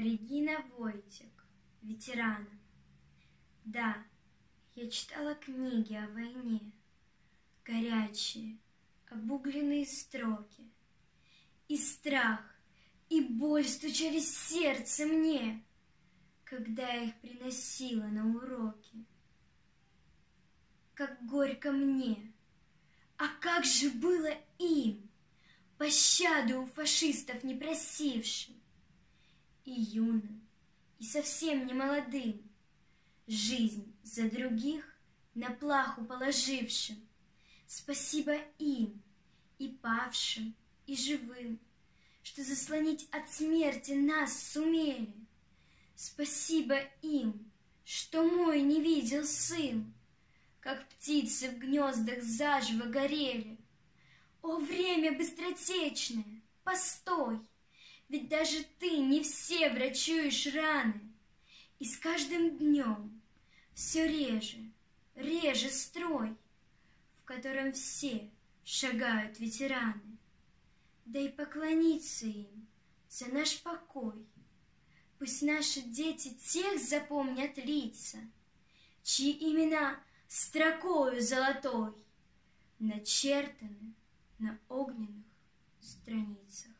Регина Войтек, ветерана. Да, я читала книги о войне, горячие, обугленные строки. И страх, и боль стучали в сердце мне, когда я их приносила на уроки. Как горько мне, а как же было им, пощаду у фашистов не просившим, и юным, и совсем не молодым, жизнь за других на плаху положившим. Спасибо им, и павшим, и живым, что заслонить от смерти нас сумели. Спасибо им, что мой не видел сын, как птицы в гнездах заживо горели. О, время быстротечное, постой! Ведь даже ты не все врачуешь раны, и с каждым днем все реже строй, в котором все шагают ветераны. Да и поклониться им за наш покой. Пусть наши дети тех запомнят лица, чьи имена строкою золотой начертаны на огненных страницах.